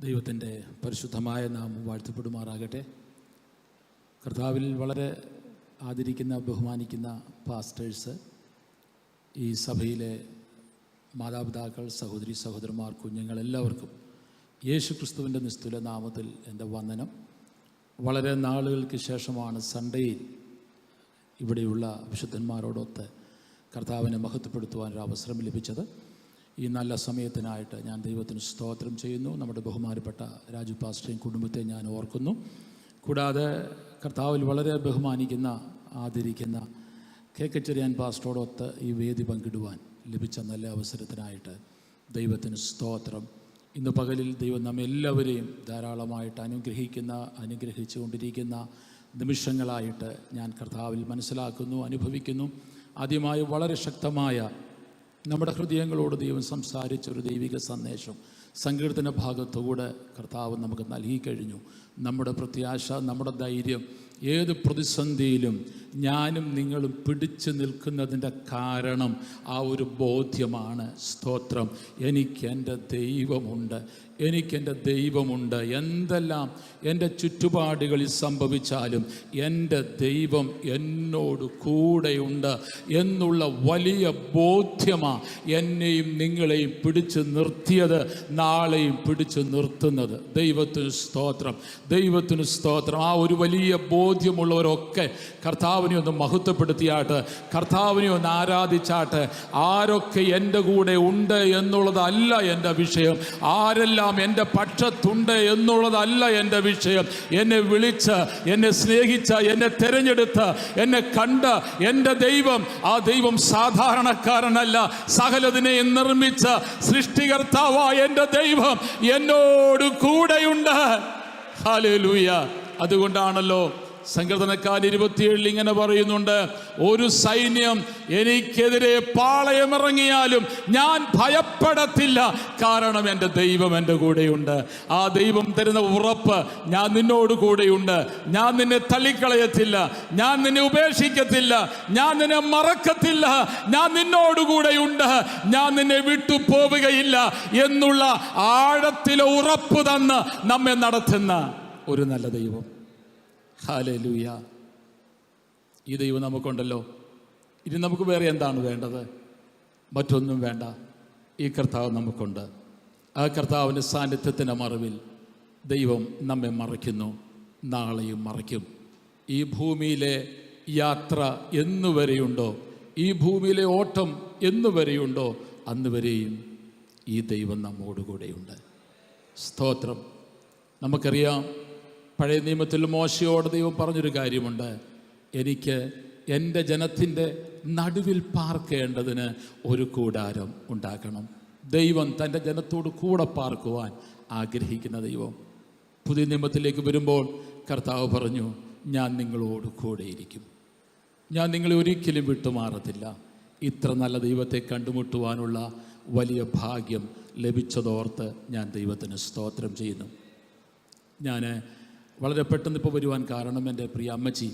ദൈവത്തിൻ്റെ പരിശുദ്ധമായ നാമം വാഴ്ത്തപ്പെടുമാറാകട്ടെ. കർത്താവിൽ വളരെ ആദരിക്കുന്ന ബഹുമാനിക്കുന്ന പാസ്റ്റേഴ്സ്, ഈ സഭയിലെ മാതാപിതാക്കൾ, സഹോദരി സഹോദരന്മാർ, കുഞ്ഞുങ്ങൾ എല്ലാവർക്കും യേശു ക്രിസ്തുവിൻ്റെ നിസ്തുല നാമത്തിൽ എൻ്റെ വന്ദനം. വളരെ നാളുകൾക്ക് ശേഷമാണ് സൺഡേയിൽ ഇവിടെയുള്ള വിശുദ്ധന്മാരോടൊത്ത് കർത്താവിനെ മഹത്വപ്പെടുത്തുവാനൊരു അവസരം ലഭിച്ചത്. ഈ നല്ല സമയത്തിനായിട്ട് ഞാൻ ദൈവത്തിന് സ്തോത്രം ചെയ്യുന്നു. നമ്മുടെ ബഹുമാനപ്പെട്ട രാജു പാസ്റ്ററേയും കുടുംബത്തെ ഞാൻ ഓർക്കുന്നു. കൂടാതെ കർത്താവിൽ വളരെ ബഹുമാനിക്കുന്ന ആദരിക്കുന്ന കെ ചെറിയാൻ പാസ്റ്ററോടൊത്ത് ഈ വേദി പങ്കിടുവാൻ ലഭിച്ച നല്ല അവസരത്തിനായിട്ട് ദൈവത്തിന് സ്തോത്രം. ഇന്ന് പകലിൽ ദൈവം നമ്മെല്ലാവരെയും ധാരാളമായിട്ട് അനുഗ്രഹിച്ചുകൊണ്ടിരിക്കുന്ന നിമിഷങ്ങളായിട്ട് ഞാൻ കർത്താവിൽ മനസ്സിലാക്കുന്നു, അനുഭവിക്കുന്നു. ആദ്യമായി വളരെ ശക്തമായ നമ്മുടെ ഹൃദയങ്ങളോട് ദൈവം സംസാരിച്ചൊരു ദൈവിക സന്ദേശം സങ്കീർത്തന ഭാഗത്തുകൂടെ കർത്താവ് നമുക്ക് നൽകിക്കഴിഞ്ഞു. നമ്മുടെ പ്രത്യാശ, നമ്മുടെ ധൈര്യം ഏത് പ്രതിസന്ധിയിലും ഞാനും നിങ്ങളും പിടിച്ചു നിൽക്കുന്നതിൻ്റെ കാരണം ആ ഒരു ബോധ്യമാണ്. സ്തോത്രം. എനിക്കെൻ്റെ ദൈവമുണ്ട്, എനിക്കെൻ്റെ ദൈവമുണ്ട്. എന്തെല്ലാം എൻ്റെ ചുറ്റുപാടുകളിൽ സംഭവിച്ചാലും എൻ്റെ ദൈവം എന്നോട് കൂടെയുണ്ട് എന്നുള്ള വലിയ ബോധ്യമാണ് എന്നെയും നിങ്ങളെയും പിടിച്ചു നിർത്തിയത്, നാളെയും പിടിച്ചു നിർത്തുന്നത്. ദൈവത്തിന് സ്തോത്രം, ദൈവത്തിന് സ്തോത്രം. ആ ഒരു വലിയ ബോധ്യമുള്ളവരൊക്കെ കർത്താവിനെ ഒന്ന് മഹത്വപ്പെടുത്തിയാട്ട്, കർത്താവിനെ ഒന്ന് ആരാധിച്ചാട്ട്. ആരൊക്കെ എൻ്റെ കൂടെ ഉണ്ട് എന്നുള്ളതല്ല എൻ്റെ വിഷയം, ആരെല്ലാം എൻ്റെ പക്ഷത്തുണ്ട് എന്നുള്ളതല്ല എൻ്റെ വിഷയം. എന്നെ വിളിച്ച്, എന്നെ സ്നേഹിച്ച, എന്നെ തിരഞ്ഞെടുത്ത്, എന്നെ കണ്ട എൻ്റെ ദൈവം, ആ ദൈവം സാധാരണക്കാരനല്ല. സകലതിനെയും നിർമ്മിച്ച സൃഷ്ടികർത്താവായ എൻ്റെ ദൈവം എന്നോട് കൂടെയുണ്ട്. ഹല്ലേലൂയ. അതുകൊണ്ടാണല്ലോ സങ്കീർത്തനക്കാരൻ 27 ഇങ്ങനെ പറയുന്നുണ്ട്, ഒരു സൈന്യം എനിക്കെതിരെ പാളയമിറങ്ങിയാലും ഞാൻ ഭയപ്പെടത്തില്ല, കാരണം എൻ്റെ ദൈവം എൻ്റെ കൂടെയുണ്ട്. ആ ദൈവം തരുന്ന ഉറപ്പ്, ഞാൻ നിന്നോട് കൂടെയുണ്ട്, ഞാൻ നിന്നെ തള്ളിക്കളയത്തില്ല, ഞാൻ നിന്നെ ഉപേക്ഷിക്കത്തില്ല, ഞാൻ നിന്നെ മറക്കത്തില്ല, ഞാൻ നിന്നോട് കൂടെയുണ്ട്, ഞാൻ നിന്നെ വിട്ടു പോവുകയില്ല എന്നുള്ള ആഴത്തിലെ ഉറപ്പ് തന്ന് നമ്മെ നടത്തുന്ന ഒരു നല്ല ദൈവം. ഹല്ലേലൂയ. ഈ ദൈവം നമുക്കുണ്ടല്ലോ. ഇനി നമുക്ക് വേറെ എന്താണ് വേണ്ടത്? മറ്റൊന്നും വേണ്ട. ഈ കർത്താവ് നമുക്കുണ്ട്. ആ കർത്താവിൻ്റെ സാന്നിധ്യത്തിൻ്റെ മറവിൽ ദൈവം നമ്മെ മറയ്ക്കുന്നു, നാളെയും മറയ്ക്കും. ഈ ഭൂമിയിലെ യാത്ര എന്നുവരെയുണ്ടോ, ഈ ഭൂമിയിലെ ഓട്ടം എന്നുവരെയുണ്ടോ, അന്നുവരെയും ഈ ദൈവം നമ്മോടുകൂടെയുണ്ട്. സ്തോത്രം. നമുക്കറിയാം, പഴയ നിയമത്തിൽ മോശയോട് ദൈവം പറഞ്ഞൊരു കാര്യമുണ്ട്, എനിക്ക് എൻ്റെ ജനത്തിൻ്റെ നടുവിൽ പാർക്കേണ്ടതിന് ഒരു കൂടാരം ഉണ്ടാക്കണം. ദൈവം തൻ്റെ ജനത്തോട് കൂടെ പാർക്കുവാൻ ആഗ്രഹിക്കുന്ന ദൈവം. പുതിയ നിയമത്തിലേക്ക് വരുമ്പോൾ കർത്താവ് പറഞ്ഞു, ഞാൻ നിങ്ങളോട് കൂടെയിരിക്കും, ഞാൻ നിങ്ങളെ ഒരിക്കലും വിട്ടുമാറത്തില്ല. ഇത്ര നല്ല ദൈവത്തെ കണ്ടുമുട്ടുവാനുള്ള വലിയ ഭാഗ്യം ലഭിച്ചതോർത്ത് ഞാൻ ദൈവത്തിന് സ്തോത്രം ചെയ്യുന്നു. ഞാൻ വളരെ പെട്ടെന്ന് ഇപ്പോൾ വരുവാൻ കാരണം, എൻ്റെ പ്രിയ അമ്മച്ചി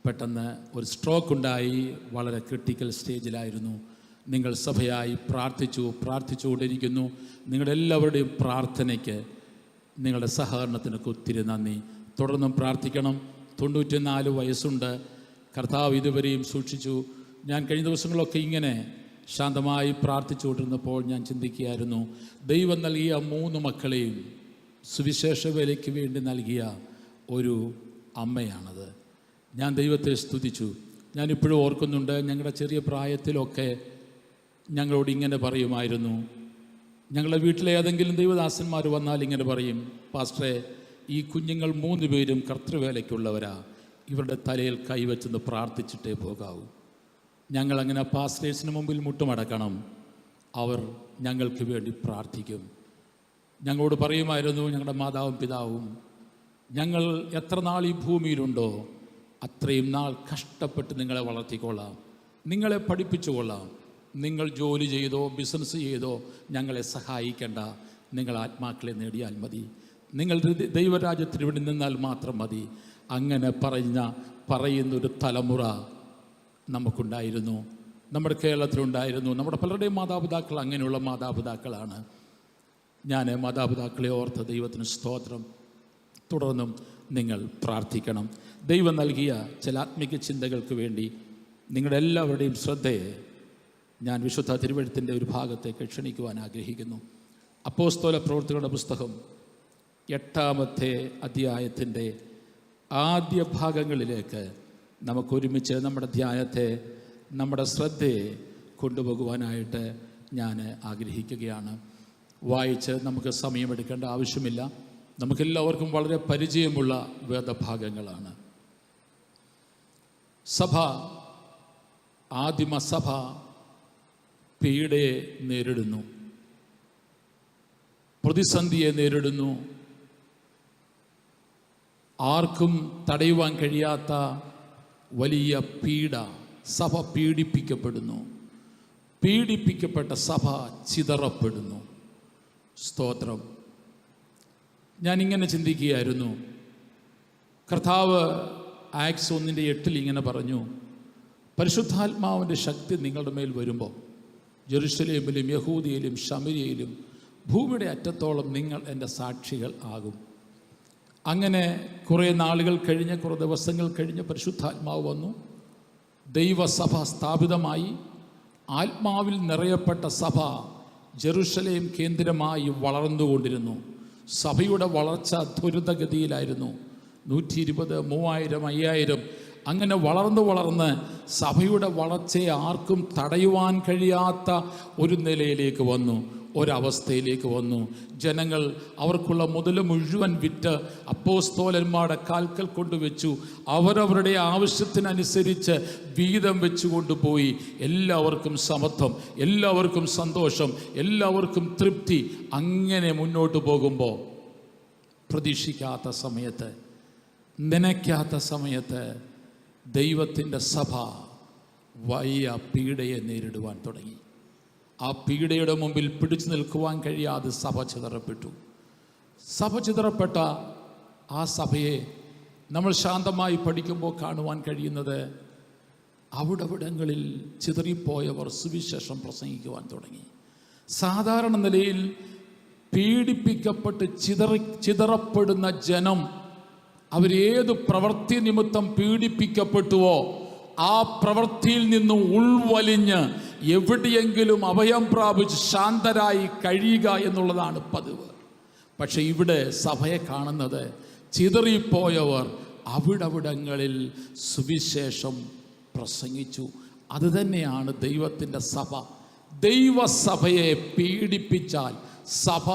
പെട്ടെന്ന് ഒരു സ്ട്രോക്ക് ഉണ്ടായി, വളരെ ക്രിട്ടിക്കൽ സ്റ്റേജിലായിരുന്നു. നിങ്ങൾ സഭയായി പ്രാർത്ഥിച്ചുകൊണ്ടിരിക്കുന്നു. നിങ്ങളുടെ എല്ലാവരുടെയും പ്രാർത്ഥനയ്ക്ക്, നിങ്ങളുടെ സഹകരണത്തിനൊക്കെ ഒത്തിരി നന്ദി. തുടർന്നും പ്രാർത്ഥിക്കണം. 94 വയസ്സുണ്ട്. കർത്താവ് ഇതുവരെയും സൂക്ഷിച്ചു. ഞാൻ കഴിഞ്ഞ ദിവസങ്ങളൊക്കെ ഇങ്ങനെ ശാന്തമായി പ്രാർത്ഥിച്ചുകൊണ്ടിരുന്നപ്പോൾ ഞാൻ ചിന്തിക്കുകയായിരുന്നു, ദൈവം നൽകിയ 3 മക്കളെയും സുവിശേഷ വേലയ്ക്ക് വേണ്ടി നൽകിയ ഒരു അമ്മയാണത്. ഞാൻ ദൈവത്തെ സ്തുതിച്ചു. ഞാനിപ്പോഴും ഓർക്കുന്നുണ്ട്, ഞങ്ങളുടെ ചെറിയ പ്രായത്തിലൊക്കെ ഞങ്ങളോട് ഇങ്ങനെ പറയുമായിരുന്നു. ഞങ്ങളുടെ വീട്ടിലെ ഏതെങ്കിലും ദൈവദാസന്മാർ വന്നാൽ ഇങ്ങനെ പറയും, പാസ്റ്ററെ, ഈ കുഞ്ഞുങ്ങൾ 3 പേരും കർത്തൃവേലയ്ക്കുള്ളവരാ, ഇവരുടെ തലയിൽ കൈവച്ചെന്ന് പ്രാർത്ഥിച്ചിട്ടേ പോകാവൂ. ഞങ്ങളങ്ങനെ പാസ്റ്റേഴ്സിന് മുമ്പിൽ മുട്ടുമടക്കണം, അവർ ഞങ്ങൾക്ക് വേണ്ടി പ്രാർത്ഥിക്കും. ഞങ്ങളോട് പറയുമായിരുന്നു, ഞങ്ങളുടെ മാതാവും പിതാവും, ഞങ്ങൾ എത്ര നാൾ ഈ ഭൂമിയിലുണ്ടോ അത്രയും നാൾ കഷ്ടപ്പെട്ട് നിങ്ങളെ വളർത്തിക്കൊള്ളാം, നിങ്ങളെ പഠിപ്പിച്ചുകൊള്ളാം. നിങ്ങൾ ജോലി ചെയ്തോ ബിസിനസ് ചെയ്തോ ഞങ്ങളെ സഹായിക്കേണ്ട, നിങ്ങൾ ആത്മാക്കളെ നേടിയാൽ മതി, നിങ്ങൾ ദൈവരാജ്യത്തിന് ഇവിടെ നിന്നാൽ മാത്രം മതി. അങ്ങനെ പറയുന്നൊരു തലമുറ നമുക്കുണ്ടായിരുന്നു, നമ്മുടെ കേരളത്തിലുണ്ടായിരുന്നു. നമ്മുടെ പലരുടെയും മാതാപിതാക്കൾ അങ്ങനെയുള്ള മാതാപിതാക്കളാണ്. ഞാൻ മാതാപിതാക്കളെ ഓർത്ത് ദൈവത്തിന് സ്തോത്രം. തുടർന്നും നിങ്ങൾ പ്രാർത്ഥിക്കണം. ദൈവം നൽകിയ ചില ആത്മിക ചിന്തകൾക്ക് വേണ്ടി നിങ്ങളുടെ എല്ലാവരുടെയും ശ്രദ്ധയെ ഞാൻ വിശുദ്ധ തിരുവെഴുത്തിൻ്റെ ഒരു ഭാഗത്തേക്ക് ക്ഷണിക്കുവാൻ ആഗ്രഹിക്കുന്നു. അപ്പോസ്തല പ്രവൃത്തികളുടെ പുസ്തകം 8-ാമത്തെ അധ്യായത്തിൻ്റെ ആദ്യ ഭാഗങ്ങളിലേക്ക് നമുക്കൊരുമിച്ച് നമ്മുടെ ധ്യാനത്തെ, നമ്മുടെ ശ്രദ്ധയെ കൊണ്ടുപോകുവാനായിട്ട് ഞാൻ ആഗ്രഹിക്കുകയാണ്. വായിച്ച് നമുക്ക് സമയമെടുക്കേണ്ട ആവശ്യമില്ല. നമുക്കെല്ലാവർക്കും വളരെ പരിചയമുള്ള വേദഭാഗങ്ങളാണ്. സഭ, ആദിമസഭ പീഡയെ നേരിടുന്നു, പ്രതിസന്ധിയെ നേരിടുന്നു. ആർക്കും തടയുവാൻ കഴിയാത്ത വലിയ പീഡ, സഭ പീഡിപ്പിക്കപ്പെടുന്നു. പീഡിപ്പിക്കപ്പെട്ട സഭ ചിതറപ്പെടുന്നു. സ്തോത്രം. ഞാനിങ്ങനെ ചിന്തിക്കുകയായിരുന്നു. കർത്താവ് ആക്സ് 1:8 ഇങ്ങനെ പറഞ്ഞു, പരിശുദ്ധാത്മാവിൻ്റെ ശക്തി നിങ്ങളുടെ മേൽ വരുമ്പോൾ ജെറുസലേമിലും യഹൂദിയയിലും ശമരിയയിലും ഭൂമിയുടെ അറ്റത്തോളം നിങ്ങൾ എൻ്റെ സാക്ഷികൾ ആകും. അങ്ങനെ കുറേ നാളുകൾ കഴിഞ്ഞ്, കുറേ ദിവസങ്ങൾ കഴിഞ്ഞ് പരിശുദ്ധാത്മാവ് വന്നു. ദൈവസഭ സ്ഥാപിതമായി. ആത്മാവിൽ നിറയപ്പെട്ട സഭ ജെറുസലേം കേന്ദ്രമായി വളർന്നുകൊണ്ടിരുന്നു. സഭയുടെ വളർച്ച ത്വരിതഗതിയിലായിരുന്നു. 120, 3000, 5000 അങ്ങനെ വളർന്ന് സഭയുടെ വളർച്ചയെ ആർക്കും തടയുവാൻ കഴിയാത്ത ഒരു നിലയിലേക്ക് വന്നു, ഒരവസ്ഥയിലേക്ക് വന്നു. ജനങ്ങൾ അവർക്കുള്ള മുതൽ മുഴുവൻ വിറ്റ് അപ്പോസ്തോലന്മാരുടെ കാൽക്കൽ കൊണ്ടുവച്ചു. അവരവരുടെ ആവശ്യത്തിനനുസരിച്ച് വീതം വെച്ചു കൊണ്ടുപോയി. എല്ലാവർക്കും സമത്വം, എല്ലാവർക്കും സന്തോഷം, എല്ലാവർക്കും തൃപ്തി. അങ്ങനെ മുന്നോട്ട് പോകുമ്പോൾ പ്രതീക്ഷിക്കാത്ത സമയത്ത്, നനയ്ക്കാത്ത സമയത്ത് ദൈവത്തിൻ്റെ സഭ വലിയ പീഡയെ നേരിടുവാൻ തുടങ്ങി. ആ പീഡയുടെ മുമ്പിൽ പിടിച്ചു നിൽക്കുവാൻ കഴിയാതെ സഭ ചിതറപ്പെട്ടു. സഭ ചിതറപ്പെട്ട ആ സഭയെ നമ്മൾ ശാന്തമായി പഠിക്കുമ്പോൾ കാണുവാൻ കഴിയുന്നത്, അവിടവിടങ്ങളിൽ ചിതറിപ്പോയവർ സുവിശേഷം പ്രസംഗിക്കുവാൻ തുടങ്ങി. സാധാരണ നിലയിൽ പീഡിപ്പിക്കപ്പെട്ട് ചിതറപ്പെടുന്ന ജനം, അവരേത് പ്രവൃത്തി നിമിത്തം പീഡിപ്പിക്കപ്പെട്ടുവോ ആ പ്രവൃത്തിയിൽ നിന്നും ഉൾവലിഞ്ഞ് എവിടെയെങ്കിലും അഭയം പ്രാപിച്ച് ശാന്തരായി കഴിയുക എന്നുള്ളതാണ് പതിവ്. പക്ഷെ ഇവിടെ സഭയെ കാണുന്നത്, ചിതറിപ്പോയവർ അവിടവിടങ്ങളിൽ സുവിശേഷം പ്രസംഗിച്ചു. അതുതന്നെയാണ് ദൈവത്തിൻ്റെ സഭ. ദൈവസഭയെ പീഡിപ്പിച്ചാൽ സഭ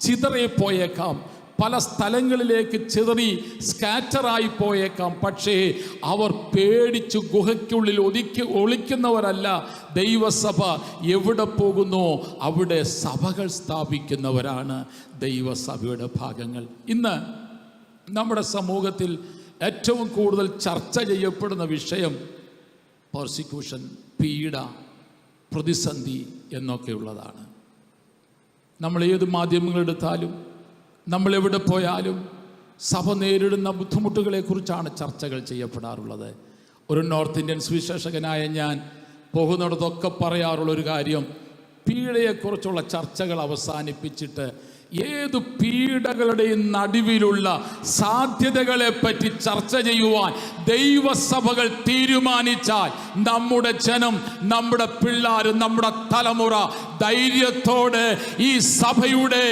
ചിതറിപ്പോയേക്കാം, പല സ്ഥലങ്ങളിലേക്ക് ചിതറി സ്കാറ്ററായി പോയേക്കാം. പക്ഷേ അവർ പേടിച്ച് ഗുഹയ്ക്കുള്ളിൽ ഒളിക്കുന്നവരല്ല. ദൈവസഭ എവിടെ പോകുന്നോ അവിടെ സഭകൾ സ്ഥാപിക്കുന്നവരാണ് ദൈവസഭയുടെ ഭാഗങ്ങൾ. ഇന്ന് നമ്മുടെ സമൂഹത്തിൽ ഏറ്റവും കൂടുതൽ ചർച്ച ചെയ്യപ്പെടുന്ന വിഷയം പെർസിക്യൂഷൻ, പീഡ, പ്രതിസന്ധി എന്നൊക്കെയുള്ളതാണ്. നമ്മൾ ഏത് മാധ്യമങ്ങളെടുത്താലും, നമ്മളെവിടെ പോയാലും സഭ നേരിടുന്ന ബുദ്ധിമുട്ടുകളെക്കുറിച്ചാണ് ചർച്ചകൾ ചെയ്യപ്പെടാറുള്ളത്. ഒരു നോർത്ത് ഇന്ത്യൻ സുവിശേഷകനായ ഞാൻ പോകുന്നിടത്തൊക്കെ പറയാറുള്ളൊരു കാര്യം, പീഡയെക്കുറിച്ചുള്ള ചർച്ചകൾ അവസാനിപ്പിച്ചിട്ട് ഏതു പീഡകളുടെയും നടുവിലുള്ള സാധ്യതകളെ പറ്റി ചർച്ച ചെയ്യുവാൻ ദൈവസഭകൾ തീരുമാനിച്ചാൽ നമ്മുടെ ജനം, നമ്മുടെ പിള്ളേർ, നമ്മുടെ തലമുറ ധൈര്യത്തോടെ ഈ സഭയുടെ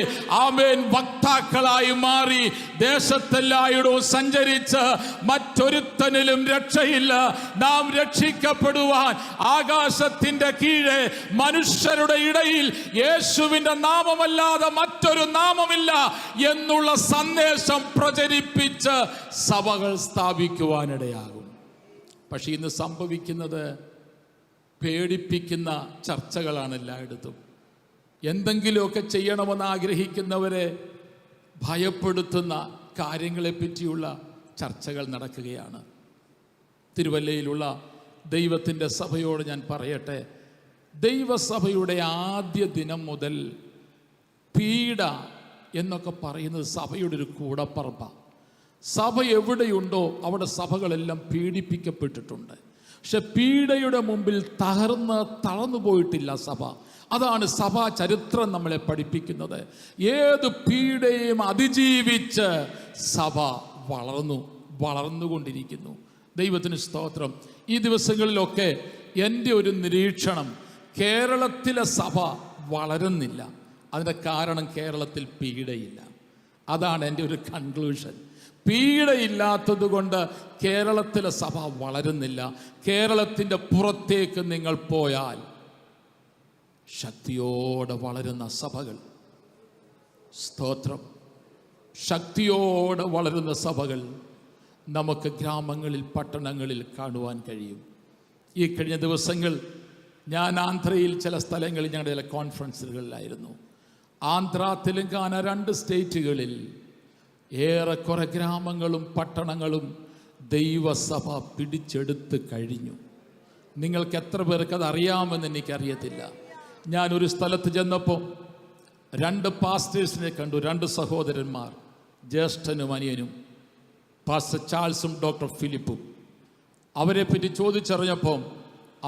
ആമേൻ വക്താക്കളായി മാറി ദേശത്തെല്ലായിടവും സഞ്ചരിച്ച് മറ്റൊരുത്തനിലും രക്ഷയില്ല, നാം രക്ഷിക്കപ്പെടുവാൻ ആകാശത്തിന്റെ കീഴെ മനുഷ്യരുടെ ഇടയിൽ യേശുവിന്റെ നാമമല്ലാതെ മറ്റൊരു നാമമില്ല എന്നുള്ള സന്ദേശം പ്രചരിപ്പിച്ച് സഭകൾ സ്ഥാപിക്കുവാനിടയാകും. പക്ഷെ ഇന്ന് സംഭവിക്കുന്നത് പേടിപ്പിക്കുന്ന ചർച്ചകളാണ് എല്ലായിടത്തും. എന്തെങ്കിലുമൊക്കെ ചെയ്യണമെന്ന് ആഗ്രഹിക്കുന്നവരെ ഭയപ്പെടുത്തുന്ന കാര്യങ്ങളെപ്പറ്റിയുള്ള ചർച്ചകൾ നടക്കുകയാണ്. തിരുവല്ലയിലുള്ള ദൈവത്തിൻ്റെ സഭയോട് ഞാൻ പറയട്ടെ, ദൈവസഭയുടെ ആദ്യ ദിനം മുതൽ പീഡ എന്നൊക്കെ പറയുന്നത് സഭയുടെ ഒരു കൂടപ്പറമ്പാണ്. സഭ എവിടെയുണ്ടോ അവിടെ സഭകളെല്ലാം പീഡിപ്പിക്കപ്പെട്ടിട്ടുണ്ട്. പക്ഷെ പീഡയുടെ മുമ്പിൽ തളർന്നു പോയിട്ടില്ല സഭ. അതാണ് സഭാ ചരിത്രം നമ്മളെ പഠിപ്പിക്കുന്നത്. ഏത് പീഡയും അതിജീവിച്ച് സഭ വളർന്നുകൊണ്ടിരിക്കുന്നു. ദൈവത്തിന് സ്തോത്രം. ഈ ദിവസങ്ങളിലൊക്കെ എൻ്റെ ഒരു നിരീക്ഷണം, കേരളത്തിലെ സഭ വളരുന്നില്ല. അതിൻ്റെ കാരണം കേരളത്തിൽ പീഡയില്ല. അതാണ് എൻ്റെ ഒരു കൺക്ലൂഷൻ. പീഡയില്ലാത്തത് കൊണ്ട് കേരളത്തിലെ സഭ വളരുന്നില്ല. കേരളത്തിൻ്റെ പുറത്തേക്ക് നിങ്ങൾ പോയാൽ ശക്തിയോടെ വളരുന്ന സഭകൾ, സ്തോത്രം, ശക്തിയോടെ വളരുന്ന സഭകൾ നമുക്ക് ഗ്രാമങ്ങളിൽ, പട്ടണങ്ങളിൽ കാണുവാൻ കഴിയും. ഈ കഴിഞ്ഞ ദിവസങ്ങൾ ഞാൻ ആന്ധ്രയിൽ ചില സ്ഥലങ്ങളിൽ ഞങ്ങളുടെ ചില കോൺഫറൻസുകളിലായിരുന്നു. ആന്ധ്ര, തെലുങ്കാന 2 സ്റ്റേറ്റുകളിൽ ഏറെക്കുറെ ഗ്രാമങ്ങളും പട്ടണങ്ങളും ദൈവസഭ പിടിച്ചെടുത്ത് കഴിഞ്ഞു. നിങ്ങൾക്ക് എത്ര പേർക്ക് അത് അറിയാമെന്ന് എനിക്കറിയത്തില്ല. ഞാനൊരു സ്ഥലത്ത് ചെന്നപ്പോൾ 2 പാസ്റ്റേഴ്സിനെ കണ്ടു. 2 സഹോദരന്മാർ, ജ്യേഷ്ഠനും അനിയനും, പാസ്റ്റർ ചാൾസും ഡോക്ടർ ഫിലിപ്പും. അവരെ പറ്റി ചോദിച്ചറിഞ്ഞപ്പോൾ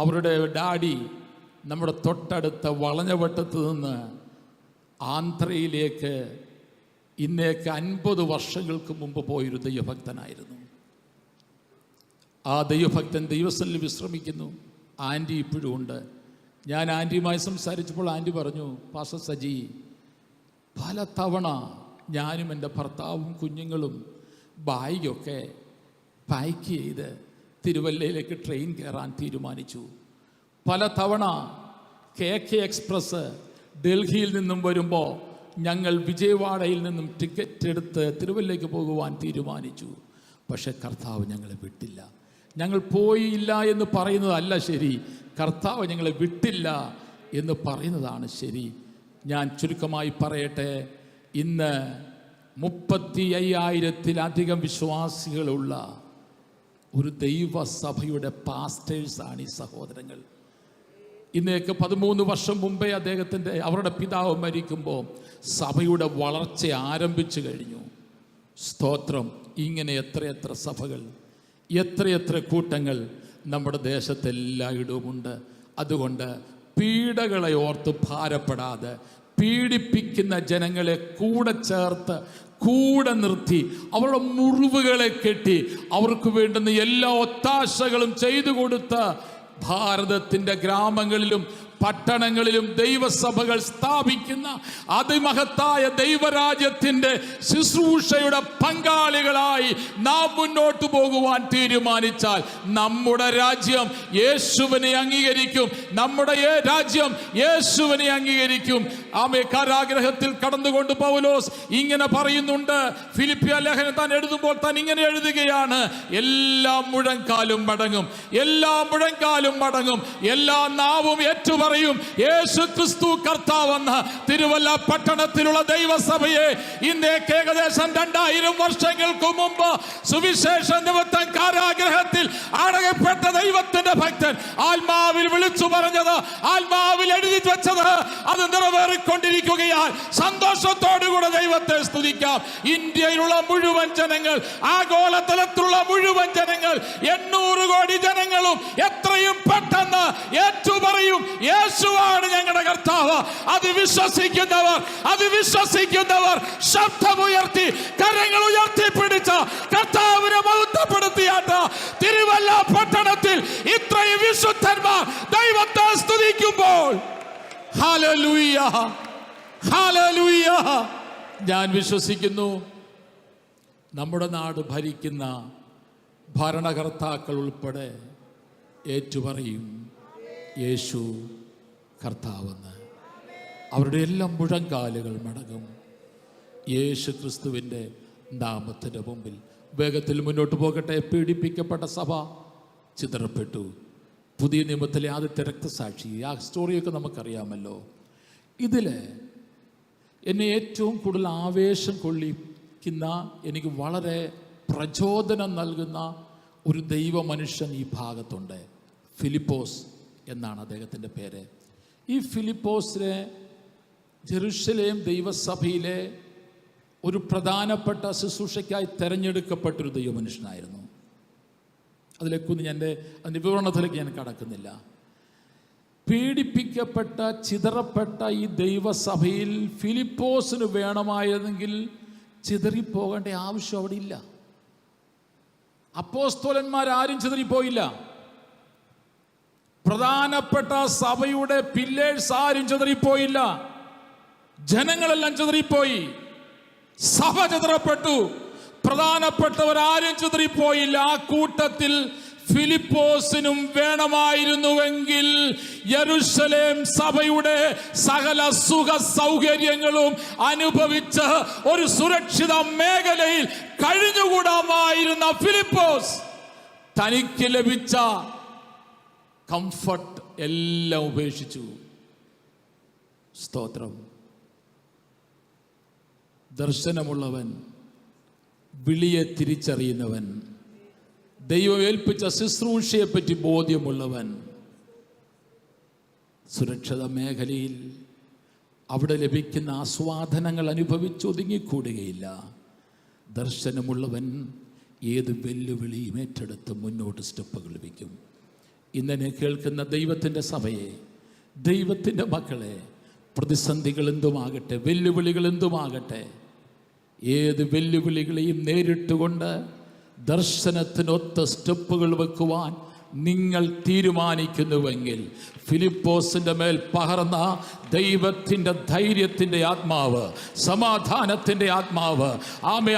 അവരുടെ ഡാഡി നമ്മുടെ തൊട്ടടുത്ത വളഞ്ഞവട്ടത്ത് നിന്ന് ആന്ധ്രയിലേക്ക് ഇന്നേക്ക് 50 വർഷങ്ങൾക്ക് മുമ്പ് പോയൊരു ദൈവഭക്തനായിരുന്നു. ആ ദൈവഭക്തൻ ദൈവസ്ഥലിൽ വിശ്രമിക്കുന്നു. ആൻറ്റി ഇപ്പോഴും ഉണ്ട്. ഞാൻ ആൻറ്റിയുമായി സംസാരിച്ചപ്പോൾ ആൻറ്റി പറഞ്ഞു, പാസ്റ്റർ സജി, പല തവണ ഞാനും എൻ്റെ ഭർത്താവും കുഞ്ഞുങ്ങളും ബാഗൊക്കെ പാക്ക് ചെയ്ത് തിരുവല്ലയിലേക്ക് ട്രെയിൻ കയറാൻ തീരുമാനിച്ചു. പല തവണ KK എക്സ്പ്രസ് ഡൽഹിയിൽ നിന്നും വരുമ്പോൾ ഞങ്ങൾ വിജയവാഡയിൽ നിന്നും ടിക്കറ്റ് എടുത്ത് തിരുവല്ലയ്ക്ക് പോകുവാൻ തീരുമാനിച്ചു. പക്ഷെ കർത്താവ് ഞങ്ങളെ വിട്ടില്ല. ഞങ്ങൾ പോയില്ല എന്ന് പറയുന്നതല്ല ശരി, കർത്താവ് ഞങ്ങളെ വിട്ടില്ല എന്ന് പറയുന്നതാണ് ശരി. ഞാൻ ചുരുക്കമായി പറയട്ടെ, ഇന്ന് 35,000-ത്തിലധികം വിശ്വാസികളുള്ള ഒരു ദൈവസഭയുടെ പാസ്റ്റേഴ്സാണ് ഈ സഹോദരങ്ങൾ. ഇന്നേക്ക് 13 വർഷം മുമ്പേ അവരുടെ പിതാവ് മരിക്കുമ്പോൾ സഭയുടെ വളർച്ച ആരംഭിച്ചു കഴിഞ്ഞു. സ്തോത്രം. ഇങ്ങനെ എത്രയെത്ര സഭകൾ, എത്രയെത്ര കൂട്ടങ്ങൾ നമ്മുടെ ദേശത്തെല്ലായിടവുമുണ്ട്. അതുകൊണ്ട് പീഡകളെ ഓർത്ത് ഭാരപ്പെടാതെ, പീഡിപ്പിക്കുന്ന ജനങ്ങളെ കൂടെ ചേർത്ത്, കൂടെ നിർത്തി, അവരുടെ മുറിവുകളെ കെട്ടി, അവർക്ക് വേണ്ടുന്ന എല്ലാ ഒത്താശകളും ചെയ്തു കൊടുത്ത് ഭാരതത്തിൻ്റെ ഗ്രാമങ്ങളിലും പട്ടണങ്ങളിലും ദൈവസഭകൾ സ്ഥാപിക്കുന്ന അതിമഹത്തായ ദൈവരാജ്യത്തിൻ്റെ ശുശ്രൂഷയുടെ പങ്കാളികളായി നാം മുന്നോട്ട് പോകുവാൻ തീരുമാനിച്ചാൽ നമ്മുടെ രാജ്യം യേശുവിനെ അംഗീകരിക്കും. നമ്മുടെ രാജ്യം യേശുവിനെ അംഗീകരിക്കും. ആമേ. കാരാഗ്രഹത്തിൽ കടന്നുകൊണ്ട് പൗലോസ് ഇങ്ങനെ പറയുന്നുണ്ട്. ഫിലിപ്പിയ ലേഖനം താൻ എഴുതുമ്പോൾ താൻ ഇങ്ങനെ എഴുതുകയാണ്, എല്ലാ മുഴങ്കാലും മടങ്ങും, എല്ലാ മുഴങ്കാലും മടങ്ങും, എല്ലാ നാവും ഏറ്റുപറയും യേശു ക്രിസ്തു കർത്താവെന്ന്. തിരുവല്ല പട്ടണത്തിലുള്ള ദൈവസഭയെ ഇന്നേക്ക് ഏകദേശം 2000 വർഷങ്ങൾക്ക് മുമ്പ് സുവിശേഷ നിമിത്തം കാരാഗ്രഹത്തിൽ അടയപ്പെട്ട ദൈവത്തിന്റെ ഭക്തൻ ആത്മാവിൽ വിളിച്ചു പറഞ്ഞത്, ആത്മാവിൽ എഴുതി വെച്ചത്, അത് നിറവേറിക്കൊണ്ടിരിക്കുകയാൽ സന്തോഷത്തോടുകൂടെ ദൈവത്തെ സ്തുതിക്കാം. ഇന്ത്യയിലുള്ള മുഴുവൻ ജനങ്ങൾ, ആഗോളതലത്തിലുള്ള മുഴുവൻ ജനങ്ങൾ, 800 കോടി ജനങ്ങളും എത്രയും പെട്ടെന്ന് ഏറ്റുപറയും, യേശുവാണ് ഞങ്ങളുടെ കർത്താവ്. അത് വിശ്വസിക്കുന്നവർ ശബ്ദമുയർത്തി, കരങ്ങൾ ഉയർത്തിപ്പിടിച്ച കർത്താവിനെ മഹത്വപ്പെടുത്തിയാട്ട് തിരുവല്ല പട്ടണത്തിൽ ഇത്രയും വിശുദ്ധന്മാർ ദൈവത്തെ സ്തുതിക്കുമ്പോൾ, ഹല്ലേലൂയ, ഹല്ലേലൂയ. ഞാൻ വിശ്വസിക്കുന്നു നമ്മുടെ നാട് ഭരിക്കുന്ന ഭരണകർത്താക്കൾ ഉൾപ്പെടെ ഏറ്റുപറയും യേശു കർത്താവെന്ന്. അവരുടെ എല്ലാം മുഴങ്കാലുകൾ മടങ്ങും യേശു ക്രിസ്തുവിൻ്റെ നാമത്തിൻ്റെ മുമ്പിൽ. വേഗത്തിൽ മുന്നോട്ട് പോകട്ടെ. പീഡിപ്പിക്കപ്പെട്ട സഭ ചിതറപ്പെട്ടു. പുതിയ നിയമത്തിലെ ആദ്യത്തെ രക്തസാക്ഷി, ആ സ്റ്റോറിയൊക്കെ നമുക്കറിയാമല്ലോ. ഇതിൽ എന്നെ ഏറ്റവും കൂടുതൽ ആവേശം കൊള്ളിക്കുന്ന, എനിക്ക് വളരെ പ്രചോദനം നൽകുന്ന ഒരു ദൈവ മനുഷ്യൻ ഈ ഭാഗത്തുണ്ട്. ഫിലിപ്പോസ് എന്നാണ് അദ്ദേഹത്തിൻ്റെ പേര്. ഈ ഫിലിപ്പോസിനെ ജെറുസലേം ദൈവസഭയിലെ ഒരു പ്രധാനപ്പെട്ട ശുശ്രൂഷയ്ക്കായി തിരഞ്ഞെടുക്കപ്പെട്ടൊരു ദൈവമനുഷ്യനായിരുന്നു. അതിലേക്കൊന്നും അതിൻ്റെ വിവരണത്തിലേക്ക് ഞാൻ കടക്കുന്നില്ല. പീഡിപ്പിക്കപ്പെട്ട ചിതറപ്പെട്ട ഈ ദൈവസഭയിൽ ഫിലിപ്പോസിന് വേണമായിരുന്നെങ്കിൽ ചിതറിപ്പോകേണ്ട ആവശ്യം അവിടെ ഇല്ല. അപ്പോസ്തലന്മാരാരും ചിതറിപ്പോയില്ല. പ്രധാനപ്പെട്ട സഭയുടെ പില്ലേഴ്സ് ആരും ചിതറിപ്പോയില്ല. ജനങ്ങളെല്ലാം ചിതറിപ്പോയി. സഭ ചിതറപ്പെട്ടു. പ്രധാനപ്പെട്ടവരാരും ചിതറിപ്പോയില്ല. ആ കൂട്ടത്തിൽ ഫിലിപ്പോസിനും വേണമായിരുന്നുവെങ്കിൽ യെരുശലേം സഭയുടെ സകല സുഖ സൗകര്യങ്ങളും അനുഭവിച്ച് ഒരു സുരക്ഷിത മേഖലയിൽ കഴിഞ്ഞുകൂടാമായിരുന്ന ഫിലിപ്പോസ് തനിക്ക് ലഭിച്ച കംഫർട്ട് എല്ലാം ഉപേക്ഷിച്ചു. സ്തോത്രം. ദർശനമുള്ളവൻ, വിളിയെ തിരിച്ചറിയുന്നവൻ, ദൈവം ഏൽപ്പിച്ച ശുശ്രൂഷയെപ്പറ്റി ബോധ്യമുള്ളവൻ സുരക്ഷിത മേഖലയിൽ അവിടെ ലഭിക്കുന്ന ആസ്വാദനങ്ങൾ അനുഭവിച്ചൊതുങ്ങിക്കൂടുകയില്ല. ദർശനമുള്ളവൻ ഏത് വെല്ലുവിളിയും ഏറ്റെടുത്ത് മുന്നോട്ട് സ്റ്റെപ്പുകൾ ലഭിക്കും. ഇന്നെ കേൾക്കുന്ന ദൈവത്തിൻ്റെ സഭയെ, ദൈവത്തിൻ്റെ മക്കളെ, പ്രതിസന്ധികൾ എന്തുമാകട്ടെ, വെല്ലുവിളികൾ എന്തുമാകട്ടെ, ഏത് വെല്ലുവിളികളെയും നേരിട്ടുകൊണ്ട് ദർശനത്തിനൊത്ത സ്റ്റെപ്പുകൾ വെക്കുവാൻ നിങ്ങൾ തീരുമാനിക്കുന്നുവെങ്കിൽ ഫിലിപ്പോസിന്റെ മേൽ പകർന്ന ദൈവത്തിൻ്റെ ധൈര്യത്തിൻ്റെ ആത്മാവ്, സമാധാനത്തിൻ്റെ ആത്മാവ്,